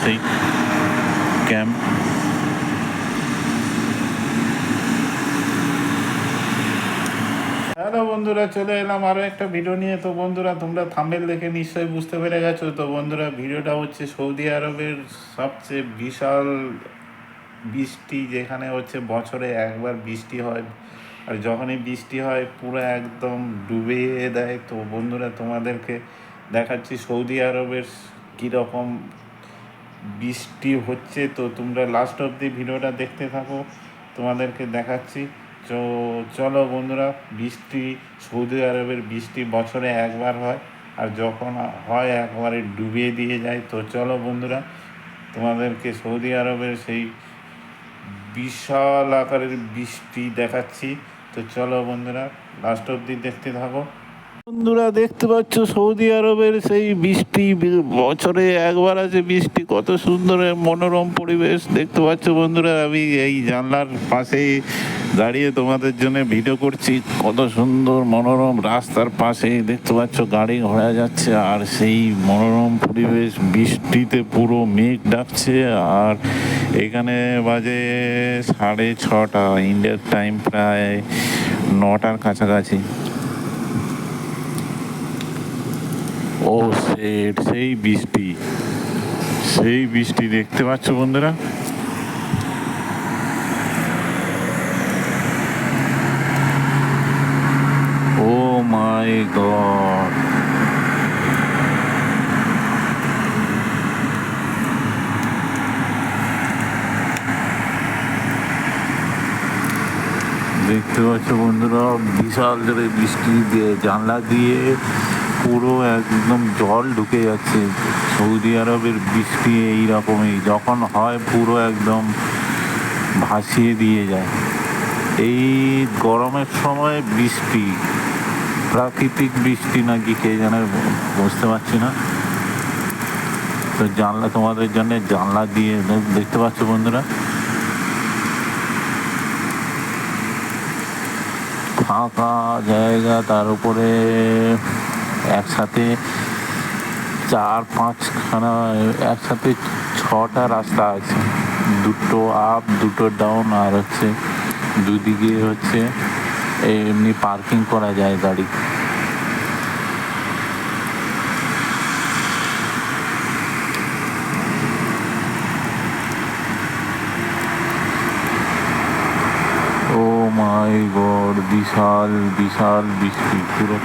পাশেই camp. Hello বন্ধুরা, চলে এলাম আরও একটা ভিডিও নিয়ে। তো বন্ধুরা, তোমরা থাম্বনেল দেখে নিশ্চয়ই বুঝতে পেরে গেছো। তো বন্ধুরা, ভিডিওটা হচ্ছে সৌদি আরবের সবচেয়ে বিশাল বৃষ্টি, যেখানে হচ্ছে বছরে একবার বৃষ্টি হয়, আর যখনই বৃষ্টি হয় পুরো একদম ডুবিয়ে দেয়। তো বন্ধুরা, তোমাদেরকে দেখাচ্ছি সৌদি আরবের কীরকম বৃষ্টি হচ্ছে। তো তোমরা লাস্ট অবধি ভিডিওটা দেখতে থাকো, তোমাদেরকে দেখাচ্ছি। তো চলো বন্ধুরা, বৃষ্টি, সৌদি আরবের বৃষ্টি বছরে একবার হয়, আর যখন হয় একবারে ডুবিয়ে দিয়ে যায়। তো চলো বন্ধুরা, তোমাদেরকে সৌদি আরবের সেই বিশাল আকারের বৃষ্টি দেখাচ্ছি। তো চলো বন্ধুরা, লাস্ট অবধি দেখতে থাকো। বন্ধুরা, দেখতে পাচ্ছ সৌদি আরবের সেই বৃষ্টি, বছরে একবার আছে বৃষ্টি। কত সুন্দর মনোরম পরিবেশ দেখতে পাচ্ছ বন্ধুরা। আমি এই জানলার পাশেই দাঁড়িয়ে তোমাদের জন্য ভিডিও করছি। কত সুন্দর মনোরম রাস্তার পাশে দেখতে পাচ্ছ গাড়ি ঘোড়া যাচ্ছে, আর সেই মনোরম পরিবেশ বৃষ্টিতে পুরো মেঘ ডাকছে। আর এখানে বাজে 6:30 ইন্ডিয়ার টাইম, প্রায় 9টার কাছাকাছি। ও সেই বৃষ্টি, সেই বৃষ্টি দেখতে পাচ্ছ বন্ধুরা। ও মাই গড, দেখতে পাচ্ছ বন্ধুরা, বিশাল জোরে বৃষ্টি দিয়ে জানলা দিয়ে পুরো একদম জল ঢুকে যাচ্ছে। সৌদি আরবের বৃষ্টি এইরকমই, যখন হয় পুরো একদম ভাসিয়ে দিয়ে যায়। এই গরমের সময় বৃষ্টি, প্রাকৃতিক বৃষ্টি নাকি কে জানে, বুঝতে পারছি না। তো জানলা, তোমাদের জন্য জানলা দিয়ে দেখতে পাচ্ছ বন্ধুরা, ফাঁকা জায়গা, তার উপরে একসাথে 4-5খানা, একসাথে 6টা রাস্তা আছে, 2টো আপ 2টো ডাউন, আর হচ্ছে দুদিকে হচ্ছে এমনি পার্কিং করা যায় গাড়ি। ও মাই গড, বিশাল বিশাল বৃষ্টি। পুরো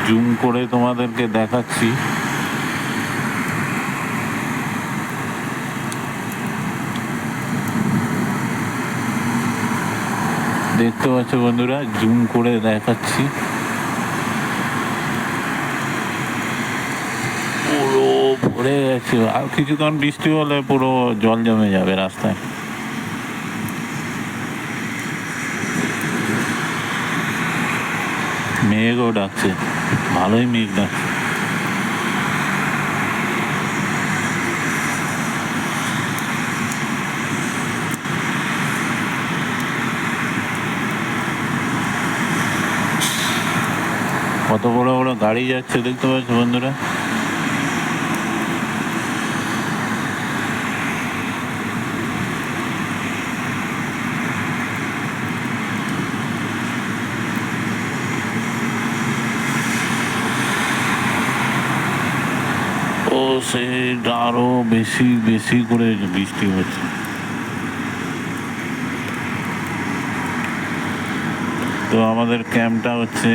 জুম করে তোমাদেরকে দেখাচ্ছি। দেখতে পাচ্ছ বন্ধুরা, জুম করে দেখাচ্ছি। পুরো ভরে গেছে, আর কিছুক্ষণ বৃষ্টি হলে পুরো জল জমে যাবে রাস্তায়। মেঘও ডাকছে, ভালোই মেঘ ডাকছে। কত বড় বড় গাড়ি যাচ্ছে দেখতে পাচ্ছ বন্ধুরা। ও সে আরো বেশি বেশি করে বৃষ্টি হচ্ছে। তো আমাদের ক্যাম্পটা হচ্ছে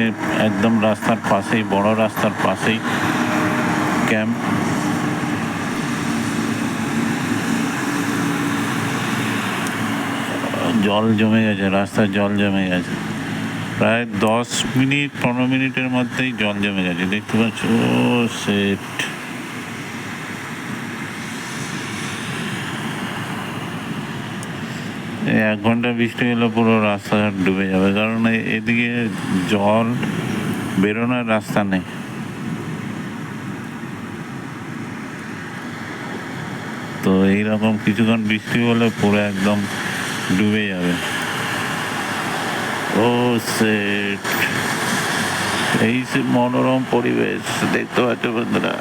একদম রাস্তার পাশেই, বড় রাস্তার পাশেই ক্যাম্প। জল জমে গেছে, রাস্তায় জল জমে গেছে, প্রায় 10-15 মিনিটের মধ্যেই জল জমে গেছে দেখতে পাচ্ছ। ও সেট, 1 ঘন্টা বৃষ্টি হলে পুরো রাস্তাঘাট ডুবে যাবে, কারণ এদিকে জল বেরোনোর রাস্তা নেই। তো এইরকম কিছুক্ষণ বৃষ্টি হলে পুরো একদম ডুবে যাবে। ও সেট, এই মনোরম পরিবেশ দেখতে পাচ্ছ বন্ধুরা।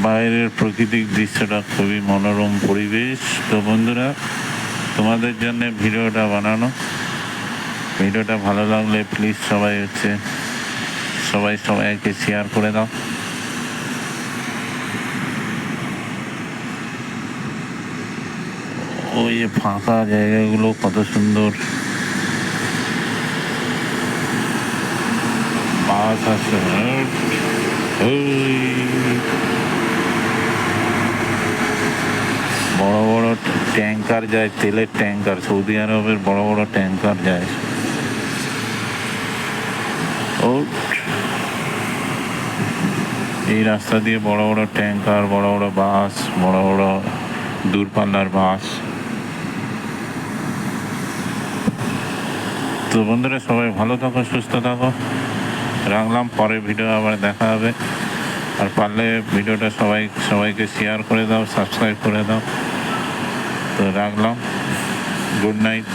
বাইরের প্রাকৃতিক দৃশ্যটা খুবই মনোরম পরিবেশ। তো বন্ধুরা, তোমাদের জন্য ভিডিওটা বানানো। ভিডিওটা ভালো লাগলে প্লিজ সবাইকে শেয়ার করে দাও। ওই যে ফাঁকা জায়গাগুলো কত সুন্দর, বাস আছে, ওই বড় বড় ট্যাঙ্কার যায়, তেলের ট্যাঙ্কার, সৌদি আরবের বড় বড় ট্যাঙ্কার যায়। ও এই রাস্তা দিয়ে বড় বড় ট্যাঙ্কার, বড় বড় বাস, বড় বড় দূরপাল্লার বাস। তো বন্ধুরা, সবাই ভালো থাকো, সুস্থ থাকো। রাখলাম, পরে ভিডিও আবার দেখা হবে। আর পারলে ভিডিওটা সবাইকে শেয়ার করে দাও, সাবস্ক্রাইব করে দাও। তো রাখলাম, গুড নাইট।